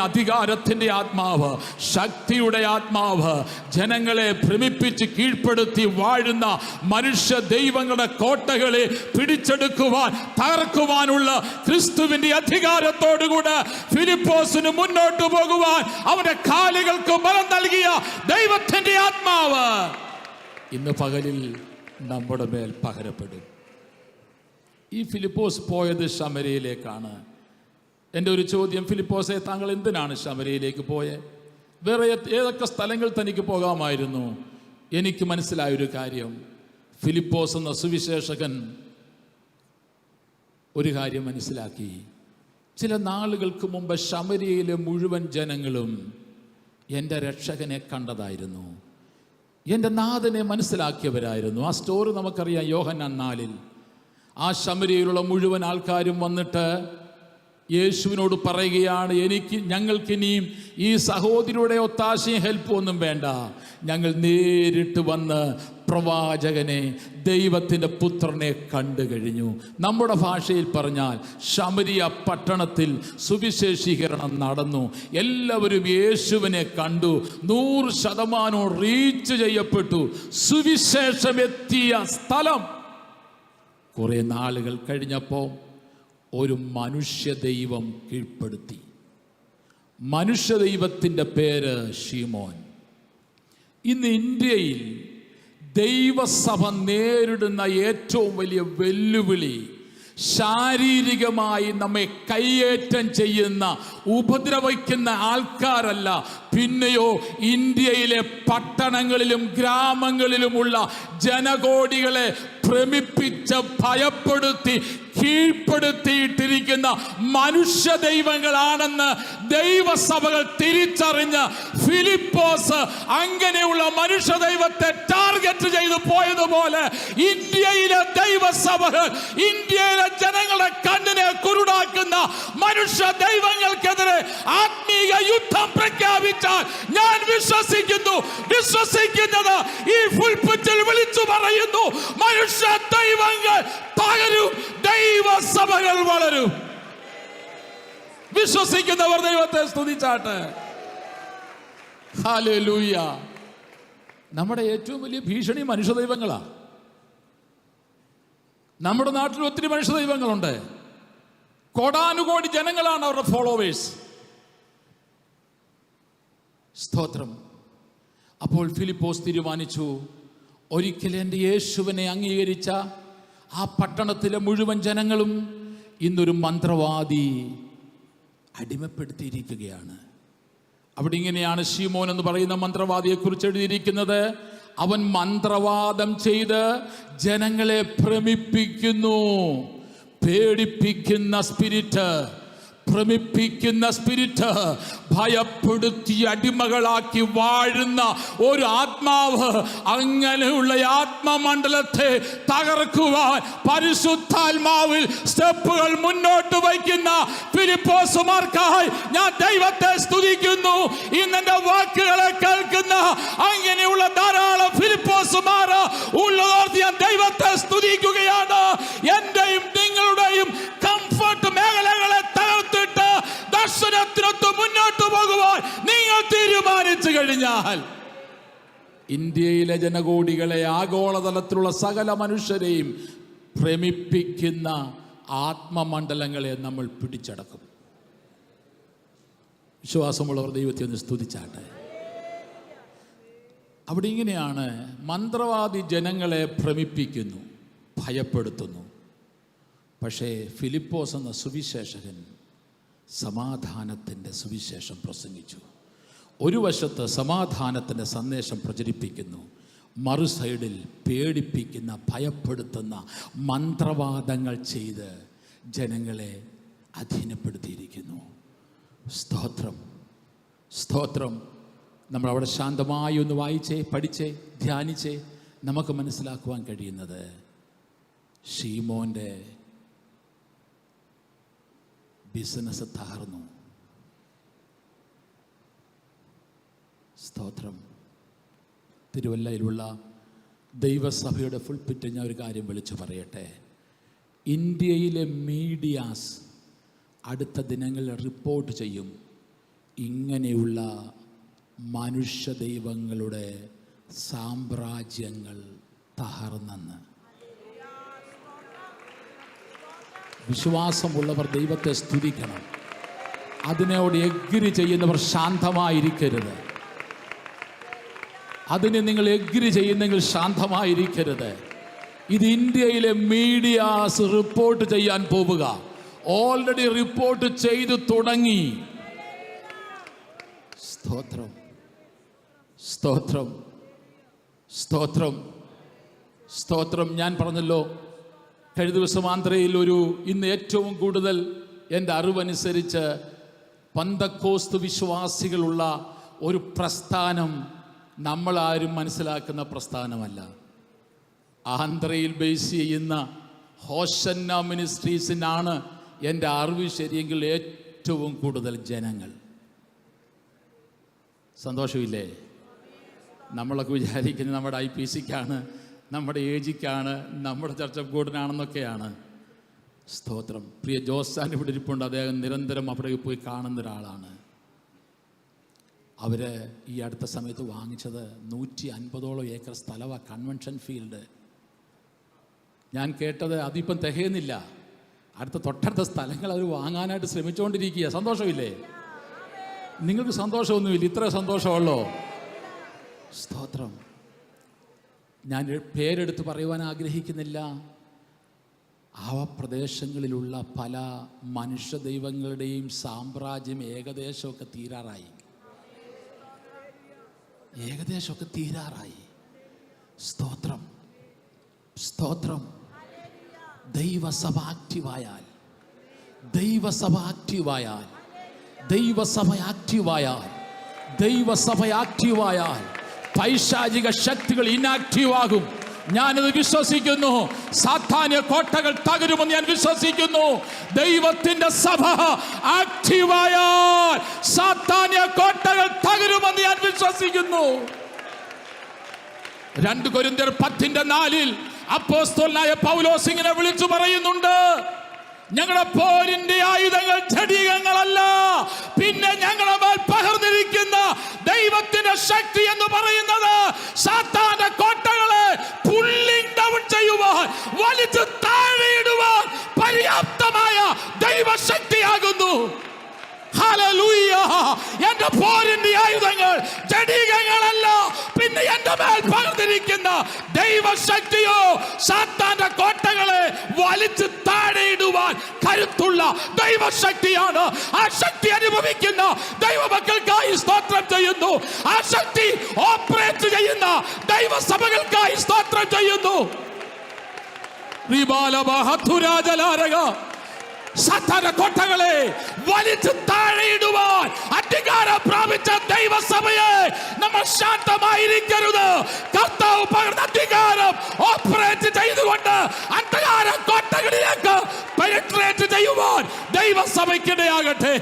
അധികാരത്തിൻ്റെ ആത്മാവ്, ശക്തിയുടെ ആത്മാവ്, ജനങ്ങളെ ഭ്രമിപ്പിച്ച് കീഴ്പ്പെടുത്തി വാഴുന്ന മനുഷ്യ ദൈവങ്ങളുടെ കോട്ടകളെ പിടിച്ചെടുക്കുവാൻ, തകർക്കുവാനുള്ള ക്രിസ്തുവിൻ്റെ അധികാരത്തോടുകൂടെ ഫിലിപ്പോസിന് മുന്നോട്ട് പോകുവാൻ അവന്റെ കാലുകൾക്ക് ബലം നൽകിയ ദൈവത്തിൻ്റെ ആത്മാവ് ഇന്ന് പകലിൽ നമ്മുടെ മേൽ പകരപ്പെടും. ഈ ഫിലിപ്പോസ് പോയത് ശമര്യയിലേക്കാണ്. എൻ്റെ ഒരു ചോദ്യം, ഫിലിപ്പോസെ, താങ്കൾ എന്തിനാണ് ശമര്യയിലേക്ക് പോയത്? വേറെ ഏതൊക്കെ സ്ഥലങ്ങൾ തനിക്ക് പോകാമായിരുന്നു. എനിക്ക് മനസ്സിലായൊരു കാര്യം, ഫിലിപ്പോസ് എന്ന സുവിശേഷകൻ ഒരു കാര്യം മനസ്സിലാക്കി. ചില നാളുകൾക്ക് മുമ്പ് ശമര്യയിലെ മുഴുവൻ ജനങ്ങളും എൻ്റെ രക്ഷകനെ കണ്ടതായിരുന്നു, എൻ്റെ നാഥനെ മനസ്സിലാക്കിയവരായിരുന്നു. ആ സ്റ്റോറി നമുക്കറിയാം. യോഹന്നാൻ 4 ആ ശമര്യയിലുള്ള മുഴുവൻ ആൾക്കാരും വന്നിട്ട് യേശുവിനോട് പറയുകയാണ്, ഞങ്ങൾക്കിനിയും ഈ സഹോദരിയുടെ ഒത്താശയും ഹെൽപ്പും ഒന്നും വേണ്ട. ഞങ്ങൾ നേരിട്ട് വന്ന് പ്രവാചകനെ, ദൈവത്തിൻ്റെ പുത്രനെ കണ്ടു കഴിഞ്ഞു. നമ്മുടെ ഭാഷയിൽ പറഞ്ഞാൽ ശമരിയ പട്ടണത്തിൽ സുവിശേഷീകരണം നടന്നു. എല്ലാവരും യേശുവിനെ കണ്ടു. 100% റീച്ച് ചെയ്യപ്പെട്ടു. സുവിശേഷമെത്തിയ സ്ഥലം. കുറെ നാളുകൾ കഴിഞ്ഞപ്പോൾ ഒരു മനുഷ്യ ദൈവം കീഴ്പ്പെടുത്തി. മനുഷ്യ ദൈവത്തിൻ്റെ പേര് ശീമോൻ. ഇന്ന് ഇന്ത്യയിൽ ദൈവസഭ നേരിടുന്ന ഏറ്റവും വലിയ വെല്ലുവിളി ശാരീരികമായി നമ്മെ കയ്യേറ്റം ചെയ്യുന്ന, ഉപദ്രവിക്കുന്ന ആൾക്കാരല്ല, പിന്നെയോ ഇന്ത്യയിലെ പട്ടണങ്ങളിലും ഗ്രാമങ്ങളിലുമുള്ള ജനകോടികളെ ഭ്രമിപ്പിച്ച് ഭയപ്പെടുത്തി കീഴ്പ്പെടുത്തിയിട്ടിരിക്കുന്ന മനുഷ്യ ദൈവങ്ങളാണെന്ന് ദൈവസഭകൾ തിരിച്ചറിഞ്ഞ് ഫിലിപ്പോസ് അങ്ങനെയുള്ള മനുഷ്യ ദൈവത്തെ ടാർഗറ്റ് ചെയ്തു പോയതുപോലെ ഇന്ത്യയിലെ ദൈവസഭകൾ, ഇന്ത്യയിലെ ജനങ്ങളെ കണ്ണിനെ കുരുടാക്കുന്ന മനുഷ്യ ദൈവങ്ങൾക്കെതിരെ ആത്മീയ യുദ്ധം പ്രഖ്യാപിച്ചാൽ ഞാൻ വിശ്വസിക്കുന്നത് ഈ പുൽപിറ്റിൽ വിളിച്ചു പറയുന്നു, മനുഷ്യ ദൈവങ്ങൾ തകരും, ദൈവസഭകൾ വളരും. വിശ്വസിക്കുന്നവർ ദൈവത്തെ സ്തുതിച്ചാട്ടെ. ഹല്ലേലൂയ. നമ്മുടെ ഏറ്റവും വലിയ ഭീഷണി മനുഷ്യ ദൈവങ്ങളാ. നമ്മുടെ നാട്ടിൽ ഒത്തിരി മനുഷ്യ ദൈവങ്ങളുണ്ട്. കോടാനുകോടി ജനങ്ങളാണ് അവരുടെ ഫോളോവേഴ്സ്. സ്തോത്രം. അപ്പോൾ ഫിലിപ്പോസ് തീരുമാനിച്ചു, ഒരിക്കൽ എൻ്റെ യേശുവിനെ അംഗീകരിച്ച ആ പട്ടണത്തിലെ മുഴുവൻ ജനങ്ങളും ഇന്നൊരു മന്ത്രവാദി അടിമപ്പെടുത്തിയിരിക്കുകയാണ്. അവിടെ ഇങ്ങനെയാണ് ശീമോൻ എന്ന് പറയുന്ന മന്ത്രവാദിയെ കുറിച്ച് എഴുതിയിരിക്കുന്നത്. അവൻ മന്ത്രവാദം ചെയ്ത് ജനങ്ങളെ ഭ്രമിപ്പിക്കുന്നു. പേടിപ്പിക്കുന്ന സ്പിരിറ്റ്, ഭ്രമിപ്പിക്കുന്ന സ്പിരിറ്റ്, ഭയപ്പെടുത്തി അടിമകളാക്കി വാഴുന്ന ഒരു ആത്മാവ്, അങ്ങനെയുള്ള ആത്മമണ്ഡലത്തെ തകർക്കുവാൻ പരിശുദ്ധാത്മാവിൽ സ്റ്റെപ്പുകൾ മുന്നോട്ട് വയ്ക്കുന്ന ഫിലിപ്പോസുമാർക്കായി ഞാൻ ദൈവത്തെ സ്തുതിക്കുന്നു. ഇന്നെന്റെ വാക്കുകളെ കേൾക്കുന്ന അങ്ങനെയുള്ള ധാരാളം ഫിലിപ്പോസുമാർ ഉള്ളതോർത്ത് ഞാൻ ദൈവത്തെ സ്തുതിക്കുകയാണ്. എന്റെയും നിങ്ങളുടെയും കംഫർട്ട് മേഖലകളെ തകർത്തിട്ട് ദർശനത്തിനൊത്ത് മുന്നോട്ട് പോകുവാൻ നിങ്ങൾ തീരുമാനിച്ചു കഴിഞ്ഞാൽ, ഇന്ത്യയിലെ ജനകോടികളെ, ആഗോളതലത്തിലുള്ള സകല മനുഷ്യരെയും ഭ്രമിപ്പിക്കുന്ന ആത്മമണ്ഡലങ്ങളെ നമ്മൾ പിടിച്ചടക്കും. വിശ്വാസമുള്ളവർ ദൈവത്തെ ഒന്ന് സ്തുതിച്ചാട്ടെ. അവിടെ ഇങ്ങനെയാണ്, മന്ത്രവാദി ജനങ്ങളെ ഭ്രമിപ്പിക്കുന്നു, ഭയപ്പെടുത്തുന്നു. പക്ഷേ ഫിലിപ്പോസ് എന്ന സുവിശേഷകൻ സമാധാനത്തിൻ്റെ സുവിശേഷം പ്രസംഗിച്ചു. ഒരു വശത്ത് സമാധാനത്തിൻ്റെ സന്ദേശം പ്രചരിപ്പിക്കുന്നു, മറു സൈഡിൽ പേടിപ്പിക്കുന്ന, ഭയപ്പെടുത്തുന്ന മന്ത്രവാദങ്ങൾ ചെയ്ത് ജനങ്ങളെ അധീനപ്പെടുത്തിയിരിക്കുന്നു. സ്തോത്രം, സ്തോത്രം. നമ്മളവിടെ ശാന്തമായി ഒന്ന് വായിച്ചേ, പഠിച്ചേ, ധ്യാനിച്ചേ, നമുക്ക് മനസ്സിലാക്കുവാൻ കഴിയുന്നത് ശീമോൻ്റെ ബിസിനസ് തകർന്നു. സ്തോത്രം. തിരുവല്ലയിലുള്ള ദൈവസഭയുടെ ഫുൾപിറ്റ് ഞാൻ ഒരു കാര്യം വിളിച്ചു പറയട്ടെ. ഇന്ത്യയിലെ മീഡിയാസ് അടുത്ത ദിനങ്ങളിൽ റിപ്പോർട്ട് ചെയ്യും, ഇങ്ങനെയുള്ള മനുഷ്യ ദൈവങ്ങളുടെ സാമ്രാജ്യങ്ങൾ തകർന്നെന്ന്. വിശ്വാസമുള്ളവർ ദൈവത്തെ സ്തുതിക്കണം. അതിനോട് എഗ്രി ചെയ്യുന്നവർ ശാന്തമായിരിക്കരുത്. അതിന് നിങ്ങൾ എഗ്രി ചെയ്യുന്നെങ്കിൽ ശാന്തമായിരിക്കരുത്. ഇത് ഇന്ത്യയിലെ മീഡിയാസ് റിപ്പോർട്ട് ചെയ്യാൻ പോവുക. ഓൾറെഡി റിപ്പോർട്ട് ചെയ്തു തുടങ്ങി. സ്തോത്രം, സ്തോത്രം, സ്തോത്രം, സ്തോത്രം. ഞാൻ പറഞ്ഞല്ലോ, കഴിഞ്ഞ ദിവസം ആന്ധ്രയിൽ ഇന്ന് ഏറ്റവും കൂടുതൽ എൻ്റെ അറിവനുസരിച്ച് പന്തക്കോസ്ത് വിശ്വാസികളുള്ള ഒരു പ്രസ്ഥാനം നമ്മളാരും മനസ്സിലാക്കുന്ന പ്രസ്ഥാനമല്ല. ആന്ധ്രയിൽ ബേസ് ചെയ്യുന്ന ഹോസന്ന മിനിസ്ട്രീസിനാണ് എൻ്റെ അറിവ് ശരിയെങ്കിൽ ഏറ്റവും കൂടുതൽ ജനങ്ങൾ. സന്തോഷമില്ലേ? നമ്മളൊക്കെ വിചാരിക്കുന്നത് നമ്മുടെ IPCക്കാണ്, നമ്മുടെ ഏജിക്കാണ്, നമ്മുടെ ചർച്ച് ഓഫ് ഗോഡിനാണെന്നൊക്കെയാണ്. സ്തോത്രം. പ്രിയ ജോസാൻ ഇവിടെ ഇരിപ്പുണ്ട്. അദ്ദേഹം നിരന്തരം അവിടെ പോയി കാണുന്ന ഒരാളാണ്. അവർ ഈ അടുത്ത സമയത്ത് വാങ്ങിച്ചത് 150ഓളം ഏക്കർ സ്ഥലമാണ്, കൺവെൻഷൻ ഫീൽഡ്. ഞാൻ കേട്ടത് അതിപ്പം തികയുന്നില്ല. തൊട്ടടുത്ത സ്ഥലങ്ങൾ അവർ വാങ്ങാനായിട്ട് ശ്രമിച്ചുകൊണ്ടിരിക്കുക. സന്തോഷമില്ലേ? നിങ്ങൾക്ക് സന്തോഷമൊന്നുമില്ല, ഇത്ര സന്തോഷമുള്ളോ? സ്തോത്രം. ഞാൻ പേരെടുത്ത് പറയുവാൻ ആഗ്രഹിക്കുന്നില്ല. ആ പ്രദേശങ്ങളിലുള്ള പല മനുഷ്യ ദൈവങ്ങളുടെയും സാമ്രാജ്യം ഏകദേശമൊക്കെ തീരാറായി. സ്തോത്രം, സ്തോത്രം. ദൈവസഭ ആക്റ്റീവായാൽ പൈശാചിക ശക്തികൾ ഇനാക്റ്റീവ് ആകും. ഞാനത് വിശ്വസിക്കുന്നു. സാത്താന്യ കോട്ടകൾ തകരുമെന്ന് ഞാൻ വിശ്വസിക്കുന്നു. ദൈവത്തിന്റെ സഭ ആക്റ്റീവായാൽ സാത്താന്യ കോട്ടകൾ തകരുമെന്ന് ഞാൻ വിശ്വസിക്കുന്നു. 2 കൊരിന്ത്യർ 10:4 അപ്പോസ്തലനായ പൗലോസ് ഇങ്ങനെ വിളിച്ചു പറയുന്നുണ്ട്, ഞങ്ങളുടെ പോരിന്റെ ആയുധങ്ങൾ ജഡികങ്ങളല്ല, പിന്നെ ഞങ്ങളുടെ മേൽ പകർന്നിരിക്കുന്ന ദൈവത്തിന്റെ ശക്തി എന്ന് പറയുന്നത് സാത്താന്റെ കോട്ടകളെ പുള്ളിംഗ് ഡൗൺ ചെയ്യുവാൻ, വലിച്ചു താഴെയിടുവാൻ പര്യാപ്തമായ ദൈവശക്തിയാകുന്നു. ഹല്ലേലൂയ. എന്റെ പോരിന്റെ ആയുധങ്ങൾ ജഡികങ്ങളല്ല, പിന്നെ എന്റെ മേൽ പകർന്നിരിക്കുന്ന ദൈവശക്തിയോ സാത്താന്റെ കോട്ടകളെ വലിച്ചു താഴെയിടുവാൻ കരുത്തുള്ള ദൈവശക്തിയാണ്. ആ ശക്തി അനുഭവിക്കുന്ന ദൈവമക്കൾക്കായി സ്തോത്രം ചെയ്യുന്നു. ആ ശക്തി ഓപ്പറേറ്റ് ചെയ്യുന്ന ദൈവസഭകൾക്കായി സ്തോത്രം ചെയ്യുന്നു. സാത്താന്റെ കോട്ടകളെ വലിച്ചു താഴെയിടുവാൻ അധികാരം പ്രാപിച്ച ദൈവസഭയെ നമ്മൾ ശാന്തമായിരിക്കരുത്. കർത്താവ് പകർന്ന അധികാരം ഓപ്പറേറ്റ് ചെയ്തുകൊണ്ട് അന്ധകാര കോട്ടകളിലേക്ക് പെനിട്രേറ്റ് ചെയ്യുവാൻ ദൈവസഭയ്ക്കിടയാകട്ടെ.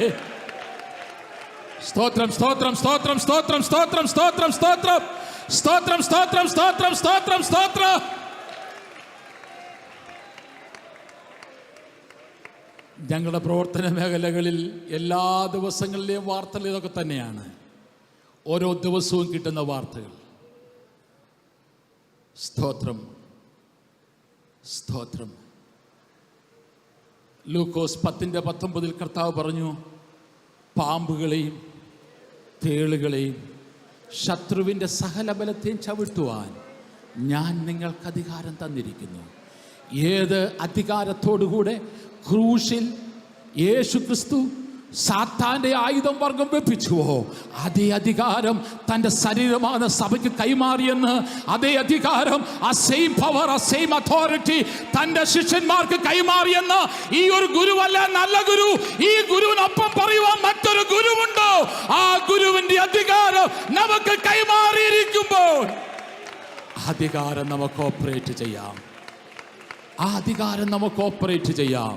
സ്തോത്രം, സ്തോത്രം, സ്തോത്രം, സ്തോത്രം, സ്തോത്രം, സ്തോത്രം, സ്തോത്രം, സ്തോത്രം, സ്തോത്രം, സ്തോത്രം, സ്തോത്രം, സ്തോത്രം. ഞങ്ങളുടെ പ്രവർത്തന മേഖലകളിൽ എല്ലാ ദിവസങ്ങളിലെയും വാർത്തകൾ ഇതൊക്കെ തന്നെയാണ്. ഓരോ ദിവസവും കിട്ടുന്ന വാർത്തകൾ. സ്തോത്രം, സ്തോത്രം. ലൂക്കോസ് 10:19 കർത്താവ് പറഞ്ഞു, പാമ്പുകളെയും തേളുകളെയും ശത്രുവിൻ്റെ സകല ബലത്തെയും ചവിട്ടുവാൻ ഞാൻ നിങ്ങൾക്ക് അധികാരം തന്നിരിക്കുന്നു. ഏത് അധികാരത്തോടുകൂടെ ക്രൂശിൽ യേശു ക്രിസ്തു സാത്താന്റെ ആയുധം വർഗം വെപ്പിച്ചുവോ, അതേ അധികാരം തൻ്റെ ശരീരമാണ് സഭയ്ക്ക് കൈമാറിയെന്ന്, അതേ അധികാരം, ആ സെയിം പവർ, ആ സെയിം അതോറിറ്റി തൻ്റെ ശിഷ്യന്മാർക്ക് കൈമാറിയെന്ന് ഈ ഒരു ഗുരുവല്ല നല്ല ഗുരു, ഈ ഗുരുവിനൊപ്പം പറയുവാൻ മറ്റൊരു ഗുരുവുണ്ടോ? ആ ഗുരുവിന്റെ അധികാരം നമുക്ക് കൈമാറിയിരിക്കുമ്പോൾ അധികാരം നമുക്ക് ഓപ്പറേറ്റ് ചെയ്യാം. ആ അധികാരം നമുക്ക് ഓപ്പറേറ്റ് ചെയ്യാം.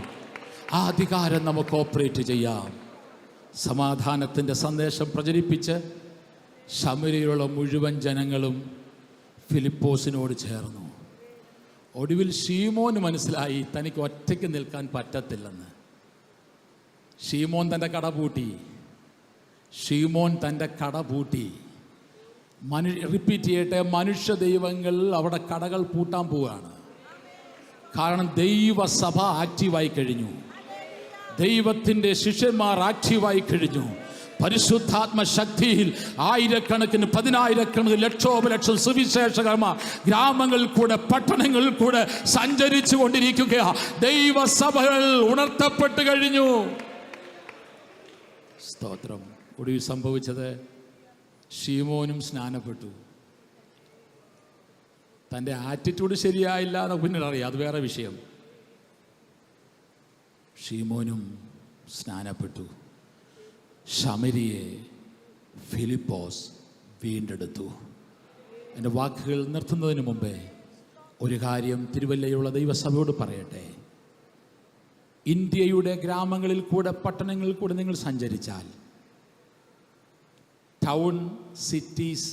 ആ അധികാരം നമുക്ക് ഓപ്പറേറ്റ് ചെയ്യാം. സമാധാനത്തിൻ്റെ സന്ദേശം പ്രചരിപ്പിച്ച് ശമര്യയിലുള്ള മുഴുവൻ ജനങ്ങളും ഫിലിപ്പോസിനോട് ചേർന്നു. ഒടുവിൽ ശീമോന് മനസ്സിലായി തനിക്ക് ഒറ്റയ്ക്ക് നിൽക്കാൻ പറ്റത്തില്ലെന്ന്. ശീമോൻ തൻ്റെ കട പൂട്ടി. ശീമോൻ തൻ്റെ കട പൂട്ടി. റിപ്പീറ്റ് ചെയ്യട്ടെ, മനുഷ്യ ദൈവങ്ങൾ അവിടെ കടകൾ പൂട്ടാൻ പോവുകയാണ്. കാരണം ദൈവസഭ ആക്റ്റീവായി കഴിഞ്ഞു. ദൈവത്തിൻ്റെ ശിഷ്യന്മാർ ആക്റ്റീവായി കഴിഞ്ഞു. പരിശുദ്ധാത്മ ശക്തിയിൽ ആയിരക്കണക്കിന്, പതിനായിരക്കണക്കിന്, ലക്ഷോപലക്ഷം സുവിശേഷകന്മാർ ഗ്രാമങ്ങളിൽ കൂടെ പട്ടണങ്ങളിൽ കൂടെ സഞ്ചരിച്ചു കൊണ്ടിരിക്കുകയാണ്. ദൈവസഭകൾ ഉണർത്തപ്പെട്ട് കഴിഞ്ഞു. സ്തോത്രം. ഒടുവിൽ സംഭവിച്ചത്, ശീമോനും സ്നാനപ്പെട്ടു. തൻ്റെ ആറ്റിറ്റ്യൂഡ് ശരിയായില്ല എന്ന് പിന്നീട് അറിയാം, അത് വേറെ വിഷയം. ശീമോനും സ്നാനപ്പെട്ടു. ശമരിയെ ഫിലിപ്പോസ് വീണ്ടെടുത്തു. എൻ്റെ വാക്കുകൾ നിർത്തുന്നതിന് മുമ്പേ ഒരു കാര്യം തിരുവല്ലയുള്ള ദൈവസഭയോട് പറയട്ടെ. ഇന്ത്യയുടെ ഗ്രാമങ്ങളിൽ കൂടെ പട്ടണങ്ങളിൽ കൂടെ നിങ്ങൾ സഞ്ചരിച്ചാൽ, ടൗൺ, സിറ്റീസ്,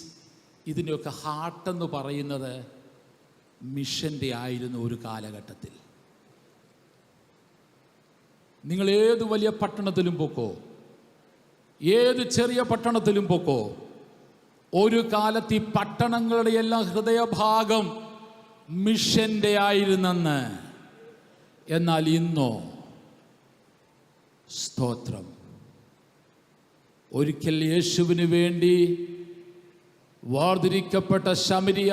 ഇതിൻ്റെയൊക്കെ ഹാർട്ടെന്ന് പറയുന്നത് മിഷൻ്റെ ആയിരുന്നു ഒരു കാലഘട്ടത്തിൽ. നിങ്ങൾ ഏത് വലിയ പട്ടണത്തിലും പോക്കോ, ഏത് ചെറിയ പട്ടണത്തിലും പോക്കോ, ഒരു കാലത്ത് ഈ പട്ടണങ്ങളുടെ എല്ലാം ഹൃദയഭാഗം മിഷൻ്റെ ആയിരുന്നെന്ന്. എന്നാൽ ഇന്നോ, സ്തോത്രം, ഒരിക്കൽ യേശുവിന് വേണ്ടി വേർതിരിക്കപ്പെട്ട ശമരിയ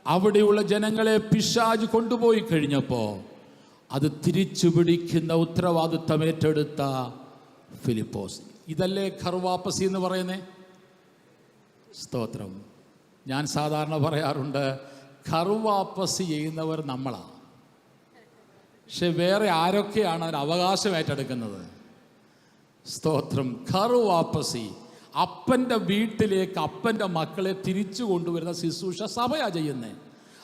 അവിടെയുള്ള ജനങ്ങളെ പിശാച് കൊണ്ടുപോയി കഴിഞ്ഞപ്പോൾ അത് തിരിച്ചു പിടിക്കുന്ന ഉത്തരവാദിത്വം ഏറ്റെടുത്ത ഫിലിപ്പോസ്. ഇതല്ലേ ഖർവാപ്പസി എന്ന് പറയുന്നേ? സ്തോത്രം. ഞാൻ സാധാരണ പറയാറുണ്ട്, ഖർവാപ്പസി ചെയ്യുന്നവർ നമ്മളാണ്. പക്ഷെ വേറെ ആരൊക്കെയാണ് അതിന് അവകാശം ഏറ്റെടുക്കുന്നത്? സ്തോത്രം. ഖർവാപ്പസി, അപ്പൻ്റെ വീട്ടിലേക്ക് അപ്പൻ്റെ മക്കളെ തിരിച്ചു കൊണ്ടുവരുന്ന ശുശ്രൂഷ സഭയാ ചെയ്യുന്നത്.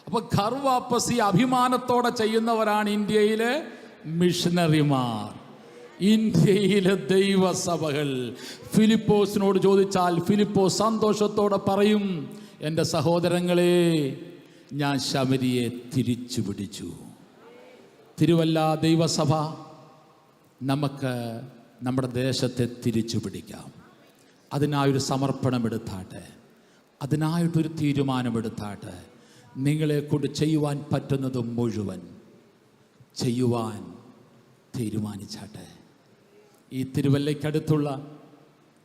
അപ്പോൾ ഖർവാപ്പസി അഭിമാനത്തോടെ ചെയ്യുന്നവരാണ് ഇന്ത്യയിലെ മിഷണറിമാർ, ഇന്ത്യയിലെ ദൈവസഭകൾ. ഫിലിപ്പോസിനോട് ചോദിച്ചാൽ ഫിലിപ്പോസ് സന്തോഷത്തോടെ പറയും, എൻ്റെ സഹോദരങ്ങളെ, ഞാൻ ശമരിയെ തിരിച്ചു പിടിച്ചു. തിരുവല്ല ദൈവസഭ നമുക്ക് നമ്മുടെ ദേശത്തെ തിരിച്ചു പിടിക്കാം. അതിനായൊരു സമർപ്പണമെടുത്താട്ടെ, അതിനായിട്ടൊരു തീരുമാനമെടുത്താട്ടെ. നിങ്ങളെക്കൊണ്ട് ചെയ്യുവാൻ പറ്റുന്നതും മുഴുവൻ ചെയ്യുവാൻ തീരുമാനിച്ചാട്ടെ. ഈ തിരുവല്ലയ്ക്കടുത്തുള്ള,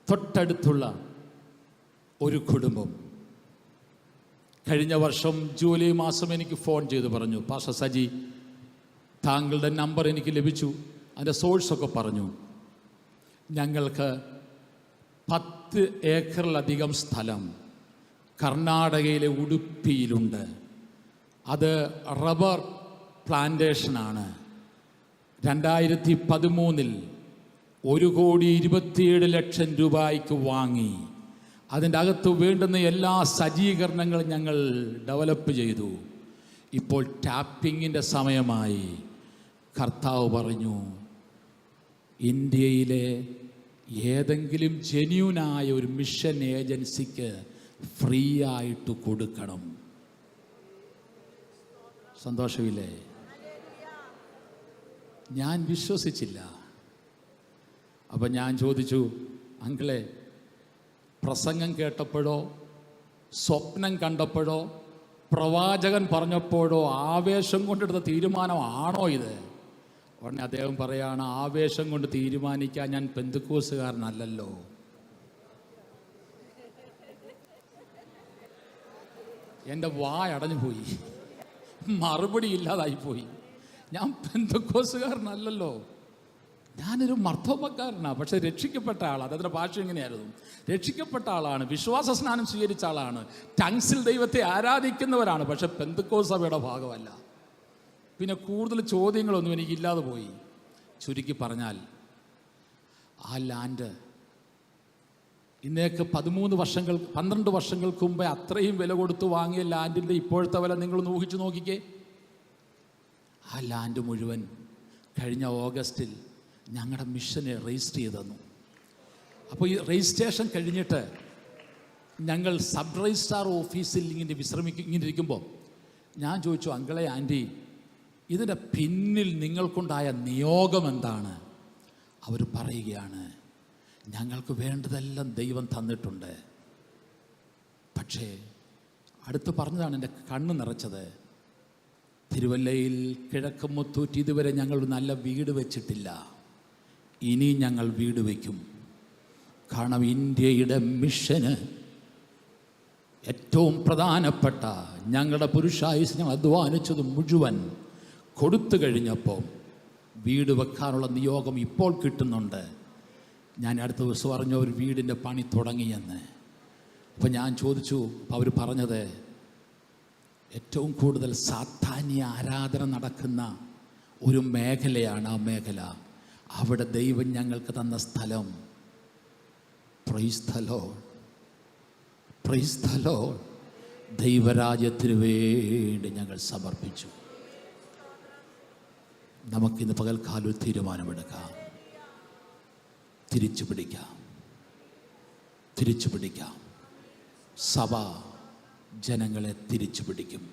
തൊട്ടടുത്തുള്ള ഒരു കുടുംബം കഴിഞ്ഞ വർഷം ജൂലൈ മാസം എനിക്ക് ഫോൺ ചെയ്ത് പറഞ്ഞു, പാസ്റ്റർ സജി, താങ്കളുടെ നമ്പർ എനിക്ക് ലഭിച്ചു, അതിൻ്റെ സോഴ്സൊക്കെ പറഞ്ഞു. ഞങ്ങൾക്ക് 10 ഏക്കറിലധികം സ്ഥലം കർണാടകയിലെ ഉടുപ്പിയിലുണ്ട്. അത് റബ്ബർ പ്ലാന്റേഷനാണ്. 2013 1,27,00,000 രൂപയ്ക്ക് വാങ്ങി. അതിൻ്റെ അകത്ത് വേണ്ടുന്ന എല്ലാ സജ്ജീകരണങ്ങളും ഞങ്ങൾ ഡെവലപ്പ് ചെയ്തു. ഇപ്പോൾ ടാപ്പിങ്ങിൻ്റെ സമയമായി. കർത്താവ് പറഞ്ഞു, ഇന്ത്യയിലെ ഏതെങ്കിലും ജെന്യൂനായ ഒരു മിഷൻ ഏജൻസിക്ക് ഫ്രീ ആയിട്ട് കൊടുക്കണം. സന്തോഷമില്ലേ? ഞാൻ വിശ്വസിച്ചില്ല. അപ്പം ഞാൻ ചോദിച്ചു, അങ്കിളെ, പ്രസംഗം കേട്ടപ്പോഴോ സ്വപ്നം കണ്ടപ്പോഴോ പ്രവാചകൻ പറഞ്ഞപ്പോഴോ ആവേശം കൊണ്ടെടുത്ത തീരുമാനമാണോ ഇത്? ഉടനെ അദ്ദേഹം പറയാണ്, ആവേശം കൊണ്ട് തീരുമാനിക്കാൻ ഞാൻ പെന്തക്കോസ്തുകാരനല്ലല്ലോ. എൻ്റെ വായടഞ്ഞു പോയി, മറുപടി ഇല്ലാതായിപ്പോയി. ഞാൻ പെന്തക്കോസ്തുകാരനല്ലല്ലോ, ഞാനൊരു മർത്തോമക്കാരനാണ്. പക്ഷെ രക്ഷിക്കപ്പെട്ട ആൾ. അദ്ദേഹത്തിൻ്റെ ഭാഷ എങ്ങനെയായിരുന്നു? രക്ഷിക്കപ്പെട്ട ആളാണ്, വിശ്വാസ സ്നാനം സ്വീകരിച്ച ആളാണ്, ടങ്സിൽ ദൈവത്തെ ആരാധിക്കുന്നവരാണ്. പക്ഷെ പെന്തക്കോസ്ത് സഭയുടെ ഭാഗമല്ല. പിന്നെ കൂടുതൽ ചോദ്യങ്ങളൊന്നും എനിക്കില്ലാതെ പോയി. ചുരുക്കി പറഞ്ഞാൽ, ആ ലാൻഡ് ഇന്നേക്ക് 12 വർഷങ്ങൾക്ക് മുമ്പേ അത്രയും വില കൊടുത്ത് വാങ്ങിയ ലാൻഡിൻ്റെ ഇപ്പോഴത്തെ വില നിങ്ങളൊന്ന് ഊഹിച്ച് നോക്കിക്കേ. ആ ലാൻഡ് മുഴുവൻ കഴിഞ്ഞ ഓഗസ്റ്റിൽ ഞങ്ങളുടെ മിഷനെ രജിസ്റ്റർ ചെയ്ത് തന്നു. അപ്പോൾ ഈ രജിസ്ട്രേഷൻ കഴിഞ്ഞിട്ട് ഞങ്ങൾ സബ് രജിസ്ട്രാർ ഓഫീസിൽ ഇങ്ങനെ ഇരിക്കുമ്പോൾ ഞാൻ ചോദിച്ചു, അങ്കിളെ, ആൻറ്റി, ഇതിൻ്റെ പിന്നിൽ നിങ്ങൾക്കുണ്ടായ നിയോഗം എന്താണ്? അവർ പറയുകയാണ്, ഞങ്ങൾക്ക് വേണ്ടതെല്ലാം ദൈവം തന്നിട്ടുണ്ട്. പക്ഷേ അടുത്ത് പറഞ്ഞതാണ് എൻ്റെ കണ്ണ് നിറച്ചത്. തിരുവല്ലയിൽ കിഴക്കമ്പത്തൂറ്റ് ഇതുവരെ ഞങ്ങൾ നല്ല വീട് വെച്ചിട്ടില്ല. ഇനി ഞങ്ങൾ വീട് വയ്ക്കും. കാരണം ഇന്ത്യയുടെ മിഷന് ഏറ്റവും പ്രധാനപ്പെട്ട ഞങ്ങളുടെ പുരുഷായുസ്യം അധ്വാനിച്ചത് മുഴുവൻ കൊടുത്തു കഴിഞ്ഞപ്പോൾ വീട് വെക്കാനുള്ള നിയോഗം ഇപ്പോൾ കിട്ടുന്നുണ്ട്. ഞാൻ അടുത്ത ദിവസം പറഞ്ഞു, ഒരു വീടിൻ്റെ പണി തുടങ്ങിയെന്ന്. അപ്പോൾ ഞാൻ ചോദിച്ചു, അപ്പോൾ അവർ പറഞ്ഞത്, ഏറ്റവും കൂടുതൽ സാത്താന്യ ആരാധന നടക്കുന്ന ഒരു മേഖലയാണ് ആ മേഖല. അവിടെ ദൈവം ഞങ്ങൾക്ക് തന്ന സ്ഥലം, praise the Lord, praise the Lord, ദൈവരാജ്യത്തിന് വേണ്ടി ഞങ്ങൾ സമർപ്പിച്ചു. നമുക്കിന്ന് പകൽക്കാലം ഒരു തീരുമാനമെടുക്കാം. തിരിച്ചു പിടിക്കാം. സഭ ജനങ്ങളെ തിരിച്ചു പിടിക്കും.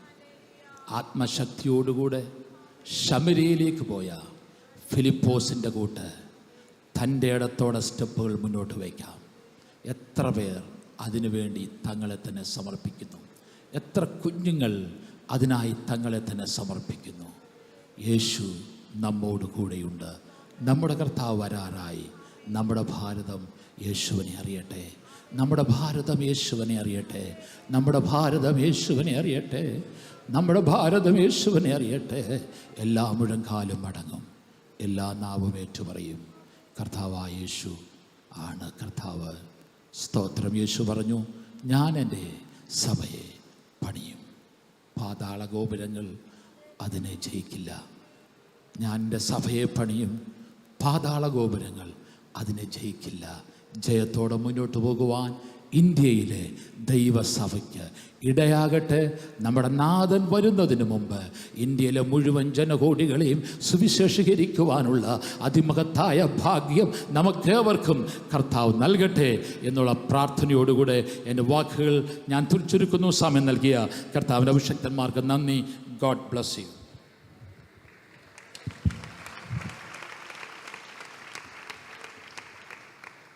ആത്മശക്തിയോടുകൂടെ ശമരിയിലേക്ക് പോയ ഫിലിപ്പോസിൻ്റെ കൂട്ട് തൻ്റെ ഇടത്തോടെ സ്റ്റെപ്പുകൾ മുന്നോട്ട് വയ്ക്കാം. എത്ര പേർ അതിനുവേണ്ടി തങ്ങളെ തന്നെ സമർപ്പിക്കുന്നു? എത്ര കുഞ്ഞുങ്ങൾ അതിനായി തങ്ങളെ തന്നെ സമർപ്പിക്കുന്നു? യേശു നമ്മോട് കൂടെയുണ്ട്. നമ്മുടെ കർത്താവ് വരാറായി. നമ്മുടെ ഭാരതം യേശുവിനെ അറിയട്ടെ. നമ്മുടെ ഭാരതം യേശുവിനെ അറിയട്ടെ. നമ്മുടെ ഭാരതം യേശുവിനെ അറിയട്ടെ. നമ്മുടെ ഭാരതം യേശുവിനെ അറിയട്ടെ. എല്ലാ മുഴങ്കാലും അടങ്ങും, എല്ലാ നാവും ഏറ്റുപറയും, കർത്താവായ യേശു ആണ് കർത്താവ്. സ്തോത്രം. യേശു പറഞ്ഞു, ഞാൻ എൻ്റെ സഭയെ പണിയും, പാതാള ഗോപുരങ്ങൾ അതിനെ ജയിക്കില്ല. ഞാൻ എൻ്റെ സഭയെ പണിയും, പാതാള ഗോപുരങ്ങൾ അതിനെ ജയിക്കില്ല. ജയത്തോടെ മുന്നോട്ട് പോകുവാൻ ഇന്ത്യയിലെ ദൈവസഭയ്ക്ക് ഇടയാകട്ടെ. നമ്മുടെ നാഥൻ വരുന്നതിന് മുമ്പ് ഇന്ത്യയിലെ മുഴുവൻ ജനകോടികളെയും സുവിശേഷീകരിക്കുവാനുള്ള അതിമഹത്തായ ഭാഗ്യം നമുക്കേവർക്കും കർത്താവ് നൽകട്ടെ എന്നുള്ള പ്രാർത്ഥനയോടുകൂടെ എൻ്റെ വാക്കുകൾ ഞാൻ ചുരുക്കുന്നു. സമയം നൽകിയ കർത്താവിൻ്റെ അഭിഷക്തന്മാർക്ക് നന്ദി. God bless you.